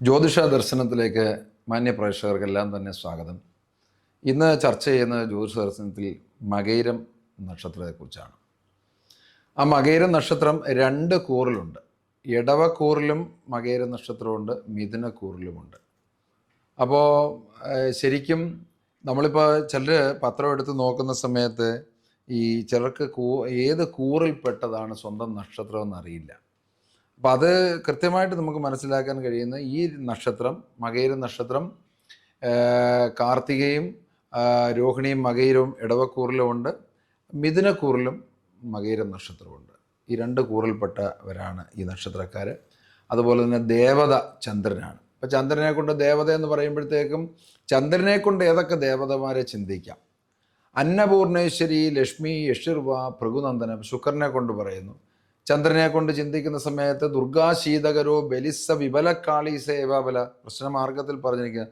ജ്യോതിഷ ദർശനത്തിലേക്ക് മാന്യ പ്രേക്ഷകർക്കെല്ലാം തന്നെ സ്വാഗതം. ഇന്ന് ചർച്ച ചെയ്യുന്ന ജ്യോതിഷ ദർശനത്തിൽ മകയിരം നക്ഷത്രത്തെക്കുറിച്ചാണ്. ആ മകയിരം നക്ഷത്രം രണ്ട് കൂറിലുണ്ട്. ഇടവക്കൂറിലും മകയിരം നക്ഷത്രമുണ്ട്, മിഥുനക്കൂറിലുമുണ്ട്. അപ്പോൾ ശരിക്കും നമ്മളിപ്പോൾ ചിലർ പത്രം എടുത്ത് നോക്കുന്ന സമയത്ത് ഈ ചിലർക്ക് ഏത് കൂറിൽപ്പെട്ടതാണ് സ്വന്തം നക്ഷത്രം എന്നറിയില്ല. അപ്പം അത് കൃത്യമായിട്ട് നമുക്ക് മനസ്സിലാക്കാൻ കഴിയുന്ന ഈ നക്ഷത്രം, മകയിരം നക്ഷത്രം, കാർത്തികയും രോഹിണിയും മകയിരവും ഇടവക്കൂറിലുമുണ്ട്, മിഥുനക്കൂറിലും മകയിരം നക്ഷത്രമുണ്ട്. ഈ രണ്ട് കൂറിൽപ്പെട്ടവരാണ് ഈ നക്ഷത്രക്കാർ. അതുപോലെ തന്നെ ദേവത ചന്ദ്രനാണ്. ഇപ്പം ചന്ദ്രനെ കൊണ്ട് ദേവത എന്ന് പറയുമ്പോഴത്തേക്കും ചന്ദ്രനെ കൊണ്ട് ഏതൊക്കെ ദേവതമാരെ ചിന്തിക്കാം. അന്നപൂർണേശ്വരി, ലക്ഷ്മി, യഷിർവ, ഭൃഗുനന്ദനം ശുക്രനെ കൊണ്ട് പറയുന്നു. ചന്ദ്രനെ കൊണ്ട് ചിന്തിക്കുന്ന സമയത്ത് ദുർഗാ ശീതകരോ ബലിസ വിബലക്കാളി സേവാബല പ്രശ്നമാർഗത്തിൽ പറഞ്ഞിരിക്കുക.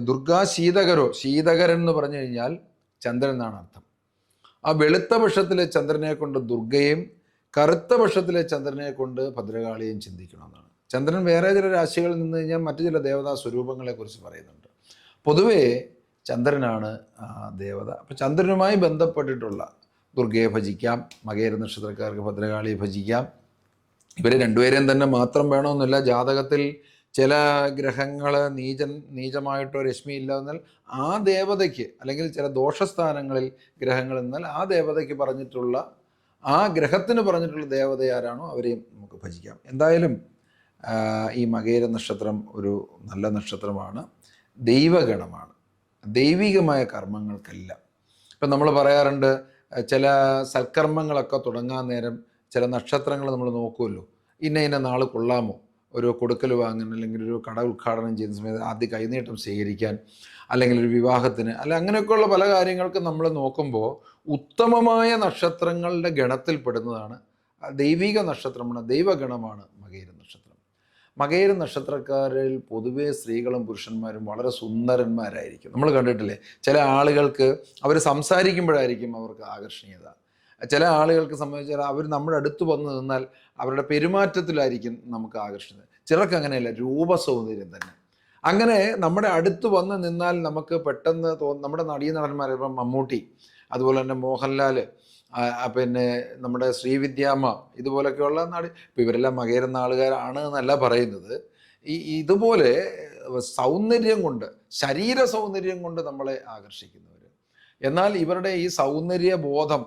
ദുർഗാ ശീതകരോ, ശീതകരൻ എന്ന് പറഞ്ഞു കഴിഞ്ഞാൽ ചന്ദ്രൻ എന്നാണ് അർത്ഥം. ആ വെളുത്ത പക്ഷത്തിലെ ചന്ദ്രനെ കൊണ്ട് ദുർഗയും കറുത്ത പക്ഷത്തിലെ ചന്ദ്രനെ കൊണ്ട് ഭദ്രകാളിയും ചിന്തിക്കണമെന്നാണ്. ചന്ദ്രൻ വേറെ ചില രാശികളിൽ നിന്ന് കഴിഞ്ഞാൽ മറ്റു ചില ദേവതാ സ്വരൂപങ്ങളെ കുറിച്ച് പറയുന്നുണ്ട്. പൊതുവേ ചന്ദ്രനാണ് ദേവത. അപ്പം ചന്ദ്രനുമായി ബന്ധപ്പെട്ടിട്ടുള്ള ദുർഗയെ ഭജിക്കാം, മകയിര നക്ഷത്രക്കാർക്ക് ഭദ്രകാളിയെ ഭജിക്കാം. ഇവർ രണ്ടുപേരെയും തന്നെ മാത്രം വേണമെന്നില്ല. ജാതകത്തിൽ ചില ഗ്രഹങ്ങൾ നീചമായിട്ടോ രശ്മി ഇല്ല എന്നാൽ ആ ദേവതയ്ക്ക്, അല്ലെങ്കിൽ ചില ദോഷസ്ഥാനങ്ങളിൽ ഗ്രഹങ്ങൾ എന്നാൽ ആ ദേവതയ്ക്ക് പറഞ്ഞിട്ടുള്ള, ആ ഗ്രഹത്തിന് പറഞ്ഞിട്ടുള്ള ദേവത ആരാണോ അവരെയും നമുക്ക് ഭജിക്കാം. എന്തായാലും ഈ മകയിര നക്ഷത്രം ഒരു നല്ല നക്ഷത്രമാണ്, ദൈവഗണമാണ്, ദൈവികമായ കർമ്മങ്ങൾക്കെല്ലാം. ഇപ്പം നമ്മൾ പറയാറുണ്ട്, ചില സൽക്കർമ്മങ്ങളൊക്കെ തുടങ്ങാൻ നേരം ചില നക്ഷത്രങ്ങൾ നമ്മൾ നോക്കുമല്ലോ. ഇന്ന നാൾ കൊള്ളാമോ, ഒരു കൊടുക്കൽ വാങ്ങാൻ, അല്ലെങ്കിൽ ഒരു കട ഉദ്ഘാടനം ചെയ്യുന്ന സമയത്ത് ആദ്യം കൈനീട്ടം സ്വീകരിക്കാൻ, അല്ലെങ്കിൽ ഒരു വിവാഹത്തിന്, അല്ല അങ്ങനെയൊക്കെയുള്ള പല കാര്യങ്ങൾക്കും നമ്മൾ നോക്കുമ്പോൾ ഉത്തമമായ നക്ഷത്രങ്ങളുടെ ഗണത്തിൽപ്പെടുന്നതാണ് ദൈവിക നക്ഷത്രമാണ്, ദൈവഗണമാണ് മകയിര നക്ഷത്രം. മകയിര നക്ഷത്രക്കാരിൽ പൊതുവേ സ്ത്രീകളും പുരുഷന്മാരും വളരെ സുന്ദരന്മാരായിരിക്കും. നമ്മൾ കണ്ടിട്ടില്ലേ, ചില ആളുകൾക്ക് അവർ സംസാരിക്കുമ്പോഴായിരിക്കും അവർക്ക് ആകർഷണീയത. ചില ആളുകൾക്ക് സംബന്ധിച്ചാൽ അവർ നമ്മുടെ അടുത്ത് വന്ന് നിന്നാൽ അവരുടെ പെരുമാറ്റത്തിലായിരിക്കും നമുക്ക് ആകർഷണീയത. ചിലർക്ക് അങ്ങനെയല്ല, രൂപസൗന്ദര്യം തന്നെ. അങ്ങനെ നമ്മുടെ അടുത്ത് വന്ന് നിന്നാൽ നമുക്ക് പെട്ടെന്ന് നമ്മുടെ നടീനടന്മാർ, ഇപ്പം മമ്മൂട്ടി, അതുപോലെ തന്നെ മോഹൻലാൽ, പിന്നെ നമ്മുടെ ശ്രീവിദ്യാമ്മ, ഇതുപോലൊക്കെയുള്ള ഇപ്പം ഇവരെല്ലാം മകയിരം ആളുകാരാണ് എന്നല്ല പറയുന്നത്. ഇതുപോലെ സൗന്ദര്യം കൊണ്ട്, ശരീര സൗന്ദര്യം കൊണ്ട് നമ്മളെ ആകർഷിക്കുന്നവർ. എന്നാൽ ഇവരുടെ ഈ സൗന്ദര്യ ബോധം,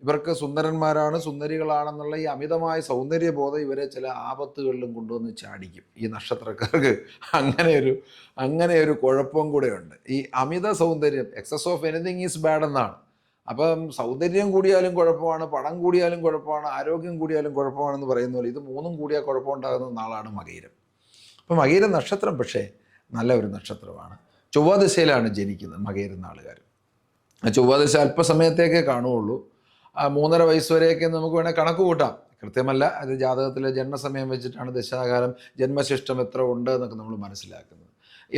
ഇവർക്ക് സുന്ദരന്മാരാണ്, സുന്ദരികളാണെന്നുള്ള ഈ അമിതമായ സൗന്ദര്യബോധം ഇവരെ ചില ആപത്തുകളിലും കൊണ്ടുവന്ന് ചാടിക്കും. ഈ നക്ഷത്രക്കാർക്ക് അങ്ങനെ ഒരു കുഴപ്പം കൂടെയുണ്ട്. ഈ അമിത സൗന്ദര്യം, excess of anything is bad എന്നാണ്. അപ്പം സൗന്ദര്യം കൂടിയാലും കുഴപ്പമാണ്, പണം കൂടിയാലും കുഴപ്പമാണ്, ആരോഗ്യം കൂടിയാലും കുഴപ്പമാണെന്ന് പറയുന്ന പോലെ ഇത് മൂന്നും കൂടിയാൽ കുഴപ്പമുണ്ടാകുന്ന നാളാണ് മകയിരം. അപ്പം മകയിര നക്ഷത്രം പക്ഷേ നല്ല ഒരു നക്ഷത്രമാണ്. ചൊവ്വാദശയിലാണ് ജനിക്കുന്നത് മകയിരം നാളുകാർ. ചൊവ്വാദശ അല്പസമയത്തേക്കേ കാണുകയുള്ളൂ. 3.5 വയസ്സ് വരെയൊക്കെ നമുക്ക് വേണേൽ കണക്ക് കൂട്ടാം. കൃത്യമല്ല, അത് ജാതകത്തിലെ ജന്മസമയം വെച്ചിട്ടാണ് ദശാകാലം, ജന്മശിഷ്ടം എത്ര ഉണ്ട് എന്നൊക്കെ നമ്മൾ മനസ്സിലാക്കുന്നത്.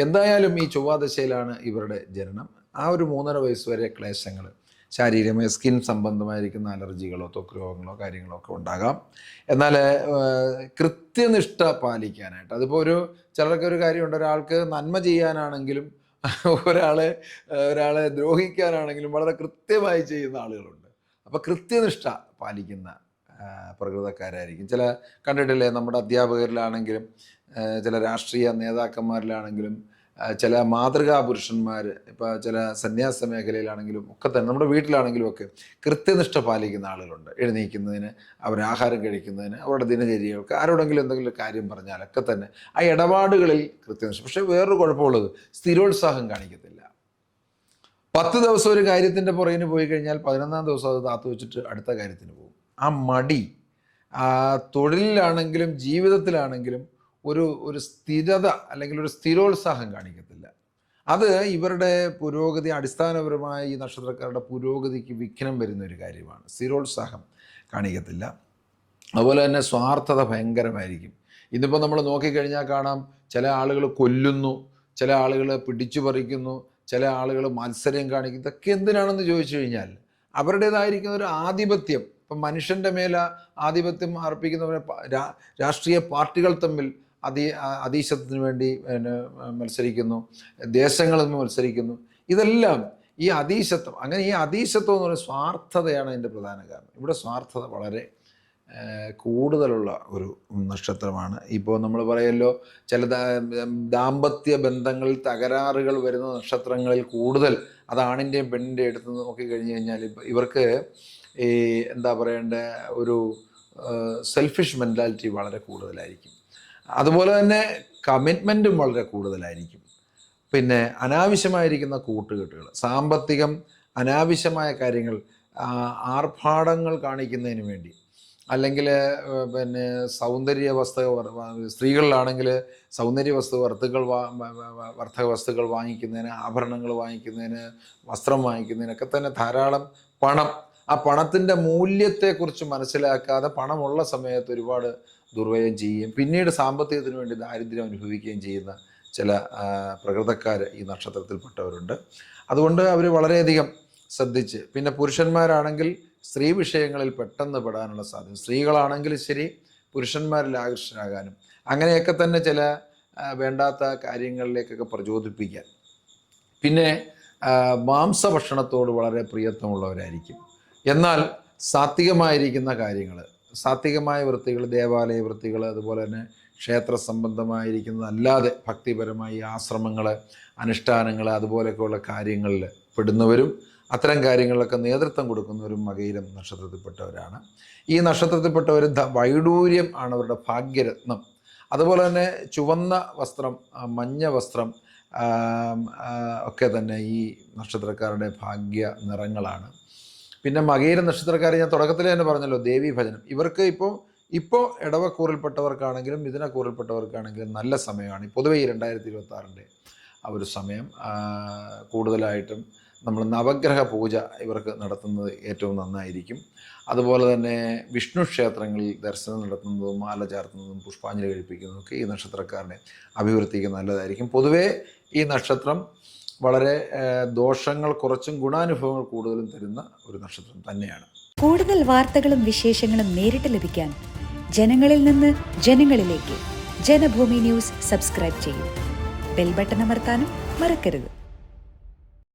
എന്തായാലും ഈ ചൊവ്വാദശയിലാണ് ഇവരുടെ ജനനം. ആ ഒരു 3.5 വയസ്സ് വരെ ക്ലേശങ്ങൾ, ശാരീരികമായ സ്കിൻ സംബന്ധമായിരിക്കുന്ന അലർജികളോ ത്വക്ക് രോഗങ്ങളോ കാര്യങ്ങളോ ഒക്കെ ഉണ്ടാകാം. എന്നാൽ കൃത്യനിഷ്ഠ പാലിക്കാനായിട്ട്, അതിപ്പോൾ ചിലർക്കൊരു കാര്യമുണ്ട്, ഒരാൾക്ക് നന്മ ചെയ്യാനാണെങ്കിലും ഒരാളെ ദ്രോഹിക്കാനാണെങ്കിലും വളരെ കൃത്യമായി ചെയ്യുന്ന ആളുകളുണ്ട്. അപ്പോൾ കൃത്യനിഷ്ഠ പാലിക്കുന്ന പ്രകൃതക്കാരായിരിക്കും. ചില കണ്ടിട്ടില്ലേ, നമ്മുടെ അധ്യാപകരിലാണെങ്കിലും ചില രാഷ്ട്രീയ നേതാക്കന്മാരിലാണെങ്കിലും ചില മാതൃകാ പുരുഷന്മാർ, ഇപ്പോൾ ചില സന്യാസ മേഖലയിലാണെങ്കിലും ഒക്കെ തന്നെ, നമ്മുടെ വീട്ടിലാണെങ്കിലും ഒക്കെ കൃത്യനിഷ്ഠ പാലിക്കുന്ന ആളുകളുണ്ട്. എഴുന്നേൽക്കുന്നതിന്, അവർ ആഹാരം കഴിക്കുന്നതിന്, അവരുടെ ദിനചര്യകൾക്ക്, ആരോടെങ്കിലും എന്തെങ്കിലും കാര്യം പറഞ്ഞാലൊക്കെ തന്നെ ആ ഇടപാടുകളിൽ കൃത്യനിഷ്ഠ. പക്ഷേ വേറൊരു കുഴപ്പമുള്ളത്, സ്ഥിരോത്സാഹം കാണിക്കത്തില്ല. 10 ദിവസം ഒരു കാര്യത്തിൻ്റെ പുറകിന് പോയി കഴിഞ്ഞാൽ 11ാം ദിവസം അത് താത്തു വെച്ചിട്ട് അടുത്ത കാര്യത്തിന് പോകും. ആ മടി, തൊഴിലിലാണെങ്കിലും ജീവിതത്തിലാണെങ്കിലും ഒരു സ്ഥിരത അല്ലെങ്കിൽ ഒരു സ്ഥിരോത്സാഹം കാണിക്കത്തില്ല. അത് ഇവരുടെ പുരോഗതി, അടിസ്ഥാനപരമായ ഈ നക്ഷത്രക്കാരുടെ പുരോഗതിക്ക് വിഘ്നം വരുന്ന ഒരു കാര്യമാണ്. സ്ഥിരോത്സാഹം കാണിക്കത്തില്ല. അതുപോലെ തന്നെ സ്വാർത്ഥത ഭയങ്കരമായിരിക്കും. ഇന്നിപ്പോൾ നമ്മൾ നോക്കിക്കഴിഞ്ഞാൽ കാണാം, ചില ആളുകൾ കൊല്ലുന്നു, ചില ആളുകൾ പിടിച്ചു പറിക്കുന്നു, ചില ആളുകൾ മത്സരം കാണിക്കും. ഇതൊക്കെ എന്തിനാണെന്ന് ചോദിച്ചു കഴിഞ്ഞാൽ അവരുടേതായിരിക്കുന്ന ഒരു ആധിപത്യം. ഇപ്പം മനുഷ്യൻ്റെ മേലെ ആധിപത്യം അർപ്പിക്കുന്നവരെ രാഷ്ട്രീയ പാർട്ടികൾ തമ്മിൽ അതീശത്വത്തിന് വേണ്ടി പിന്നെ മത്സരിക്കുന്നു, ദേശങ്ങളിൽ നിന്ന് മത്സരിക്കുന്നു. ഇതെല്ലാം ഈ അതീശത്വം, അങ്ങനെ ഈ അതീശത്വം എന്ന് പറയുന്ന സ്വാർത്ഥതയാണ് അതിൻ്റെ പ്രധാന കാരണം. ഇവിടെ സ്വാർത്ഥത വളരെ കൂടുതലുള്ള ഒരു നക്ഷത്രമാണ്. ഇപ്പോൾ നമ്മൾ പറയല്ലോ, ചില ദാമ്പത്യ ബന്ധങ്ങളിൽ തകരാറുകൾ വരുന്ന നക്ഷത്രങ്ങളിൽ കൂടുതൽ അത് ആണിൻ്റെയും പെണ്ണിൻ്റെയും എടുത്ത് നോക്കിക്കഴിഞ്ഞ് കഴിഞ്ഞാൽ ഇവർക്ക് ഈ എന്താ പറയേണ്ട ഒരു സെൽഫിഷ് മെൻറ്റാലിറ്റി വളരെ കൂടുതലായിരിക്കും. അതുപോലെ തന്നെ കമ്മിറ്റ്മെൻറ്റും വളരെ കൂടുതലായിരിക്കും. പിന്നെ അനാവശ്യമായിരിക്കുന്ന കൂട്ടുകെട്ടുകൾ, സാമ്പത്തികം, അനാവശ്യമായ കാര്യങ്ങൾ, ആർഭാടങ്ങൾ കാണിക്കുന്നതിന് വേണ്ടി, അല്ലെങ്കിൽ പിന്നെ സൗന്ദര്യ സ്ത്രീകളിലാണെങ്കിൽ സൗന്ദര്യ വർത്തക വസ്തുക്കൾ വാങ്ങിക്കുന്നതിന്, ആഭരണങ്ങൾ വാങ്ങിക്കുന്നതിന്, വസ്ത്രം വാങ്ങിക്കുന്നതിനൊക്കെ തന്നെ ധാരാളം പണം, ആ പണത്തിൻ്റെ മൂല്യത്തെക്കുറിച്ച് മനസ്സിലാക്കാതെ പണമുള്ള സമയത്ത് ഒരുപാട് ദുർവ്യയം ചെയ്യുകയും പിന്നീട് സാമ്പത്തികത്തിന് വേണ്ടി ദാരിദ്ര്യം അനുഭവിക്കുകയും ചെയ്യുന്ന ചില പ്രകൃതക്കാർ ഈ നക്ഷത്രത്തിൽപ്പെട്ടവരുണ്ട്. അതുകൊണ്ട് അവർ വളരെയധികം ശ്രദ്ധിച്ച്, പിന്നെ പുരുഷന്മാരാണെങ്കിൽ സ്ത്രീ വിഷയങ്ങളിൽ പെട്ടെന്ന് പെടാനുള്ള സാധ്യത, സ്ത്രീകളാണെങ്കിൽ ശരി പുരുഷന്മാരിൽ ആകർഷകരാകാനും അങ്ങനെയൊക്കെ തന്നെ ചില വേണ്ടാത്ത കാര്യങ്ങളിലേക്കൊക്കെ പ്രചോദിപ്പിക്കാൻ. പിന്നെ മാംസഭക്ഷണത്തോട് വളരെ പ്രിയത്വമുള്ളവരായിരിക്കും. എന്നാൽ സാത്വികമായിരിക്കുന്ന കാര്യങ്ങൾ, സാത്വികമായ വൃത്തികൾ, ദേവാലയ വൃത്തികൾ, അതുപോലെ തന്നെ ക്ഷേത്ര സംബന്ധമായിരിക്കുന്നത് അല്ലാതെ ഭക്തിപരമായി ആശ്രമങ്ങൾ, അനുഷ്ഠാനങ്ങൾ, അതുപോലെയൊക്കെയുള്ള കാര്യങ്ങളിൽ പെടുന്നവരും അത്തരം കാര്യങ്ങളിലൊക്കെ നേതൃത്വം കൊടുക്കുന്നവരും മകയിരം നക്ഷത്രത്തിൽപ്പെട്ടവരാണ്. ഈ നക്ഷത്രത്തിൽപ്പെട്ടവർ വൈഡൂര്യം ആണ് അവരുടെ ഭാഗ്യരത്നം. അതുപോലെ തന്നെ ചുവന്ന വസ്ത്രം, മഞ്ഞ വസ്ത്രം ഒക്കെ തന്നെ ഈ നക്ഷത്രക്കാരുടെ ഭാഗ്യ നിറങ്ങളാണ്. പിന്നെ മകയിര നക്ഷത്രക്കാരെ ഞാൻ തുടക്കത്തിൽ തന്നെ പറഞ്ഞല്ലോ, ദേവീ ഭജനം. ഇവർക്ക് ഇപ്പോൾ ഇടവക്കൂറിൽപ്പെട്ടവർക്കാണെങ്കിലും മിഥുനക്കൂറിൽപ്പെട്ടവർക്കാണെങ്കിലും നല്ല സമയമാണ്. പൊതുവെ ഈ 2026 ആ ഒരു സമയം കൂടുതലായിട്ടും നമ്മൾ നവഗ്രഹ പൂജ ഇവർക്ക് നടത്തുന്നത് ഏറ്റവും നന്നായിരിക്കും. അതുപോലെ തന്നെ വിഷ്ണു ക്ഷേത്രങ്ങളിൽ ദർശനം നടത്തുന്നതും മാല ചാർത്തുന്നതും പുഷ്പാഞ്ജലി കഴിപ്പിക്കുന്നതൊക്കെ ഈ നക്ഷത്രക്കാരനെ അഭിവൃദ്ധിക്ക് നല്ലതായിരിക്കും. പൊതുവേ ഈ നക്ഷത്രം വളരെ ദോഷങ്ങൾ കുറച്ചും ഗുണാനുഭവങ്ങൾ കൂടുതലും തരുന്ന ഒരു നക്ഷത്രം തന്നെയാണ്. കൂടുതൽ വാർത്തകളും വിശേഷങ്ങളും നേരിട്ട് ലഭിക്കാൻ ജനങ്ങളിൽ നിന്ന് ജനങ്ങളിലേക്ക് ജനഭൂമി ന്യൂസ് സബ്സ്ക്രൈബ് ചെയ്യൂ. ബെൽ ബട്ടൺ അമർത്താനും മറക്കരുത്.